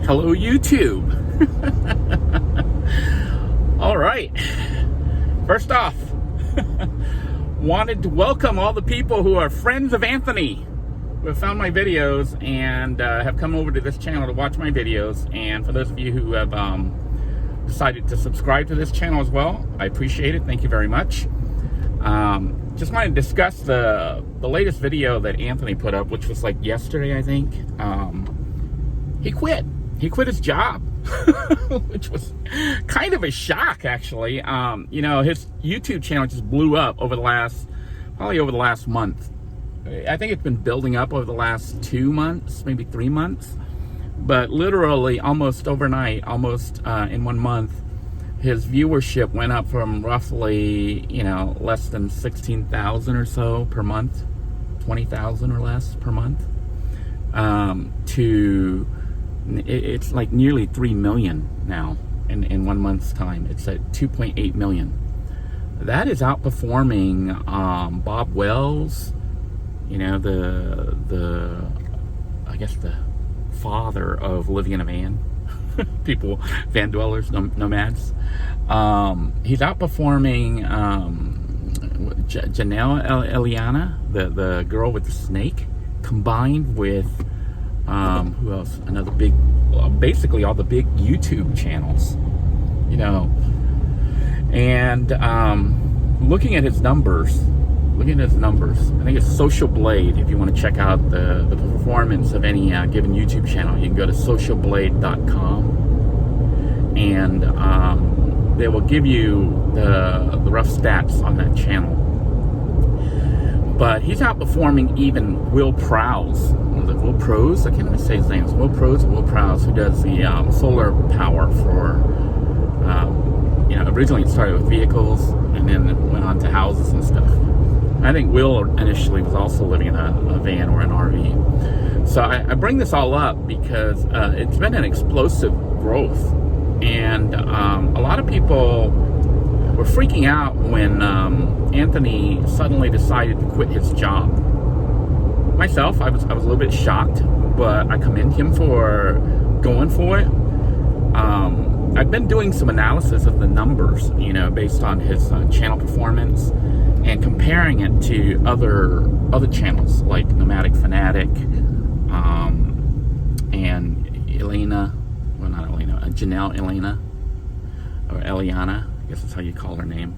Hello, YouTube. All right. First off, wanted to welcome all the people who are friends of Anthony, who have found my videos and have come over to this channel to watch my videos. And for those of you who have decided to subscribe to this channel as well, I appreciate it. Thank you very much. Just wanted to discuss the latest video that Anthony put up, which was like yesterday, I think. He quit. He quit his job, which was kind of a shock, actually. You know, his YouTube channel just blew up probably over the last month. I think it's been building up over the last 2 months, maybe 3 months. But literally, almost overnight, almost in 1 month, his viewership went up from roughly, less than 16,000 or so per month, 20,000 or less per month, to it's like nearly 3 million now in 1 month's time. It's at 2.8 million. That is outperforming Bob Wells, I guess the father of living in a van. People, van dwellers, nomads. He's outperforming Janelle Eliana, the girl with the snake, combined with who else? Another big, basically all the big YouTube channels, and looking at his numbers. I think it's Social Blade. If you want to check out the performance of any given YouTube channel, you can go to socialblade.com, and they will give you the rough stats on that channel. But he's outperforming even Will Prowse. Will Prowse? I can't even say his name. It's Will Prowse, who does the solar power for. Originally it started with vehicles, and then it went on to houses and stuff. I think Will initially was also living in a van or an RV. So I bring this all up because it's been an explosive growth. And a lot of people were freaking out when Anthony suddenly decided to quit his job. Myself, I was a little bit shocked, but I commend him for going for it. I've been doing some analysis of the numbers, based on his channel performance, and comparing it to other channels like Nomadic Fanatic, and Janelle Elena, or Eliana, I guess that's how you call her name.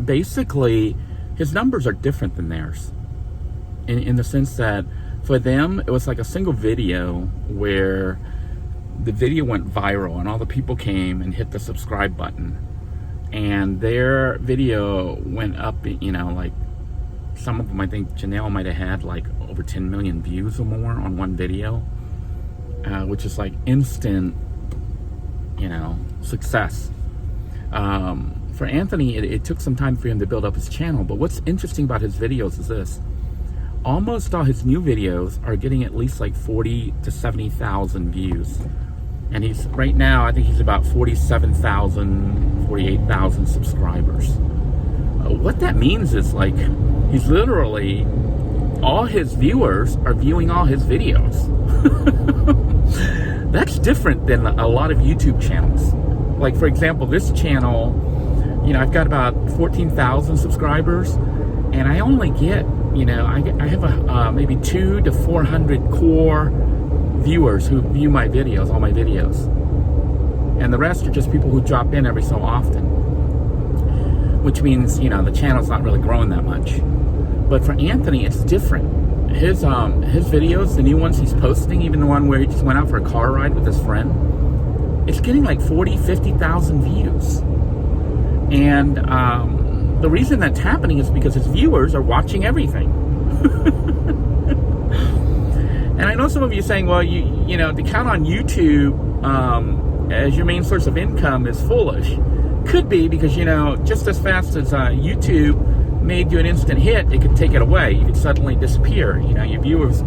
Basically, his numbers are different than theirs, in the sense that for them, it was like a single video where the video went viral and all the people came and hit the subscribe button. And their video went up, like some of them, I think Janelle might have had like over 10 million views or more on one video, which is like instant, success. For Anthony, it took some time for him to build up his channel. But what's interesting about his videos is this. Almost all his new videos are getting at least like 40 to 70,000 views. And right now, I think he's about 47,000, 48,000 subscribers. What that means is like, he's literally, all his viewers are viewing all his videos. That's different than a lot of YouTube channels. Like, for example, this channel, I've got about 14,000 subscribers, and I only get, I have maybe 200 to 400 core viewers who view my videos, all my videos. And the rest are just people who drop in every so often. Which means, the channel's not really growing that much. But for Anthony, it's different. His videos, the new ones he's posting, even the one where he just went out for a car ride with his friend, it's getting like 40, 50,000 views. And the reason that's happening is because his viewers are watching everything. And I know some of you saying, well, to count on YouTube as your main source of income is foolish. Could be because, just as fast as YouTube made you an instant hit, it could take it away. You could suddenly disappear. Your viewers,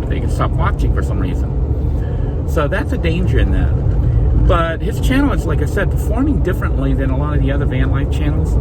they could stop watching for some reason. So that's a danger in that. But his channel is, like I said, performing differently than a lot of the other van life channels.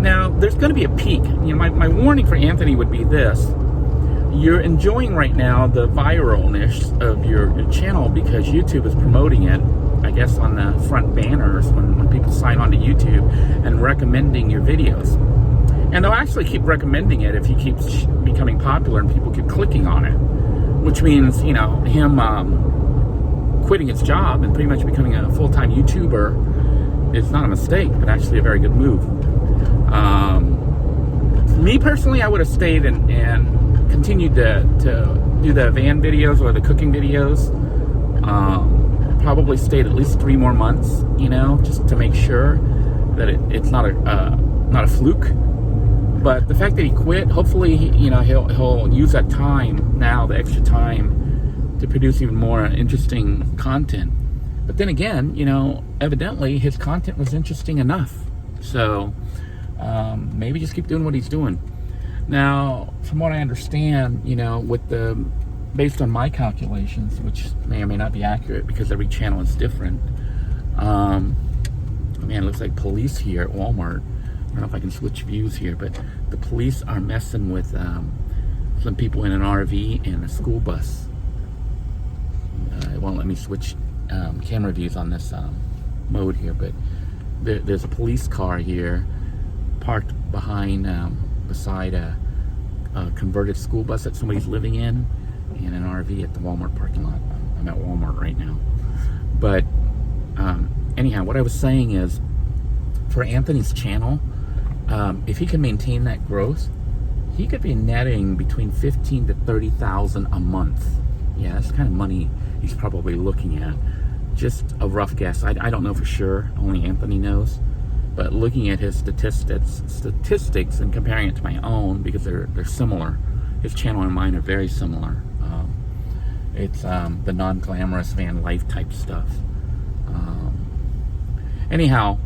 Now, there's going to be a peak. My warning for Anthony would be this. you're enjoying right now the viralness of your channel because YouTube is promoting it, I guess, on the front banners when people sign on to YouTube and recommending your videos. And they'll actually keep recommending it if he keeps becoming popular and people keep clicking on it, which means, you know, him quitting his job and pretty much becoming a full-time YouTuber is not a mistake, but actually a very good move. Me personally, I would have stayed and continued to do the van videos or the cooking videos. Probably stayed at least 3 more months, you know, just to make sure that it's not a fluke. But the fact that he quit, hopefully, you know, he'll use that time now, the extra time, to produce even more interesting content. But then again, you know, evidently his content was interesting enough. So maybe just keep doing what he's doing. Now, from what I understand, you know, based on my calculations, which may or may not be accurate because every channel is different. Man, it looks like police here at Walmart. I don't know if I can switch views here, but the police are messing with some people in an RV and a school bus. It won't let me switch camera views on this mode here, but there's a police car here parked beside a converted school bus that somebody's living in, and an RV at the Walmart parking lot. I'm at Walmart right now. But anyhow, what I was saying is, for Anthony's channel, if he can maintain that growth, he could be netting between $15,000 to $30,000 a month. Yeah, that's the kind of money he's probably looking at. Just a rough guess. I don't know for sure. Only Anthony knows. But looking at his statistics and comparing it to my own, because they're similar. His channel and mine are very similar. It's the non-glamorous van life type stuff. Anyhow,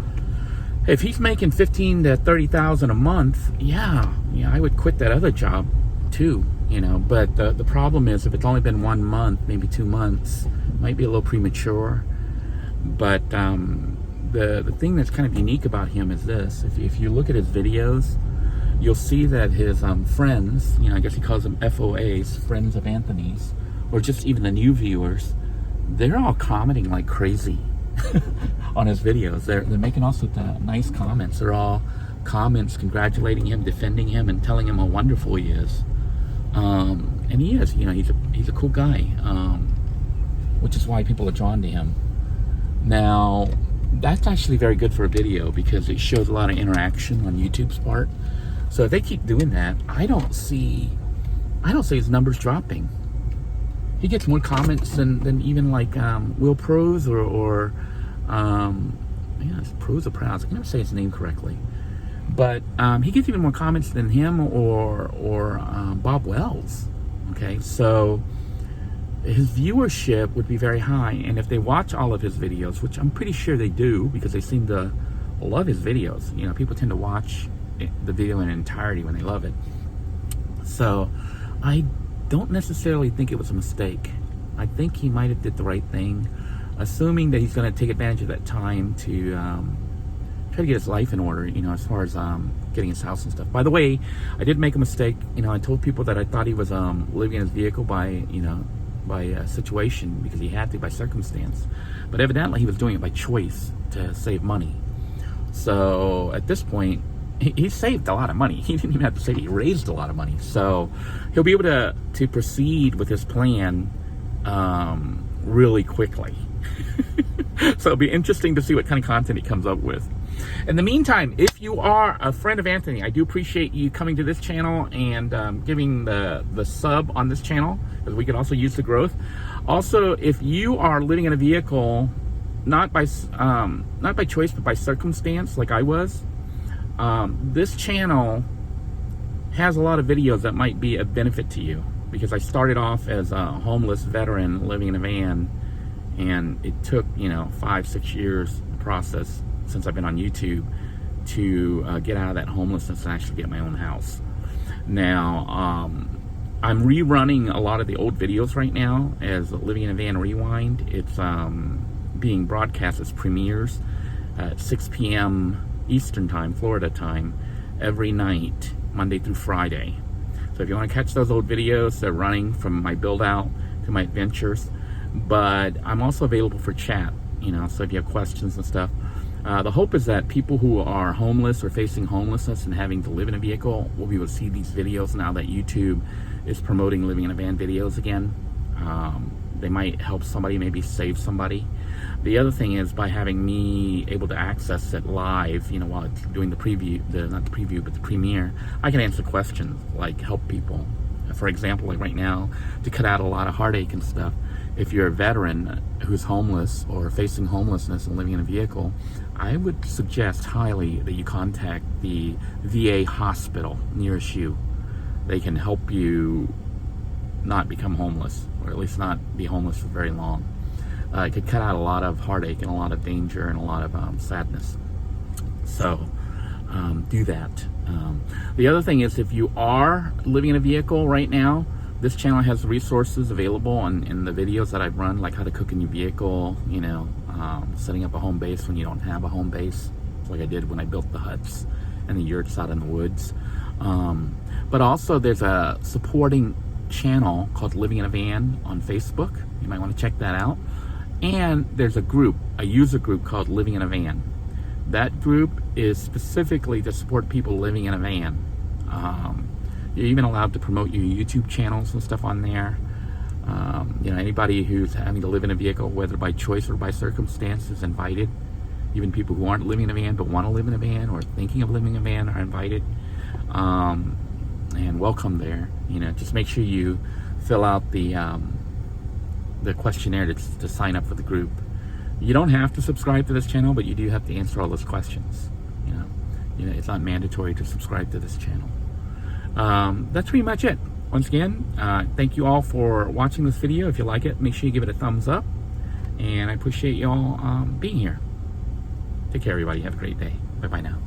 if he's making $15,000 to $30,000 a month, yeah, I would quit that other job too, you know. But the problem is, if it's only been 1 month, maybe 2 months, it might be a little premature. But the thing that's kind of unique about him is this: if you look at his videos, you'll see that his friends, you know, I guess he calls them FOAs, friends of Anthony's, or just even the new viewers, they're all commenting like crazy on his videos. They're making all sorts of nice comments. They're all comments congratulating him, defending him, and telling him how wonderful he is. And he is, you know, he's a cool guy, which is why people are drawn to him. Now, that's actually very good for a video because it shows a lot of interaction on YouTube's part. So if they keep doing that, I don't see his numbers dropping. He gets more comments than even like Will Pros or it's Pros or Prows. I can never say his name correctly. But he gets even more comments than him or Bob Wells. Okay, so his viewership would be very high, and if they watch all of his videos, which I'm pretty sure they do because they seem to love his videos. You know, people tend to watch the video in entirety when they love it. So I don't necessarily think it was a mistake. I think he might have did the right thing, assuming that he's going to take advantage of that time to try to get his life in order, you know, as far as getting his house and stuff. By the way, I did make a mistake. You know, I told people that I thought he was living in his vehicle by situation, because he had to, by circumstance. But evidently he was doing it by choice to save money. So at this point, he saved a lot of money. He didn't even have to say he raised a lot of money. So he'll be able to proceed with his plan really quickly. So it'll be interesting to see what kind of content he comes up with. In the meantime, if you are a friend of Anthony, I do appreciate you coming to this channel and giving the sub on this channel, because we can also use the growth. Also, if you are living in a vehicle, not by choice, but by circumstance, like I was, this channel has a lot of videos that might be of benefit to you, because I started off as a homeless veteran living in a van, and it took, 5-6 years process since I've been on YouTube to get out of that homelessness and actually get my own house. Now, I'm rerunning a lot of the old videos right now as Living in a Van Rewind. It's being broadcast as premieres at 6 p.m. Eastern time, Florida time, every night, Monday through Friday. So if you want to catch those old videos, they're running from my build out to my adventures. But I'm also available for chat, you know, so if you have questions and stuff. The hope is that people who are homeless or facing homelessness and having to live in a vehicle will be able to see these videos now that YouTube is promoting living in a van videos again. They might help somebody, maybe save somebody. The other thing is, by having me able to access it live, you know, while it's doing the preview, not the preview, but the premiere, I can answer questions, like help people. For example, like right now, to cut out a lot of heartache and stuff, if you're a veteran who's homeless or facing homelessness and living in a vehicle, I would suggest highly that you contact the VA hospital nearest you. They can help you not become homeless, or at least not be homeless for very long. It could cut out a lot of heartache and a lot of danger and a lot of sadness. So do that. The other thing is, if you are living in a vehicle right now, this channel has resources available in the videos that I've run, like how to cook in your vehicle, you know, setting up a home base when you don't have a home base, like I did when I built the huts and the yurts out in the woods. But also there's a supporting channel called Living in a Van on Facebook. You might want to check that out. And there's a group, a user group called Living in a Van. That group is specifically to support people living in a van. You're even allowed to promote your YouTube channels and stuff on there. You know, anybody who's having to live in a vehicle, whether by choice or by circumstance, is invited. Even people who aren't living in a van but want to live in a van or thinking of living in a van are invited. And welcome there. You know, just make sure you fill out the questionnaire to sign up for the group. You don't have to subscribe to this channel, but you do have to answer all those questions. You know, it's not mandatory to subscribe to this channel. That's pretty much it. Once again, thank you all for watching this video. If you like it, make sure you give it a thumbs up. And I appreciate you all being here. Take care, everybody. Have a great day. Bye-bye now.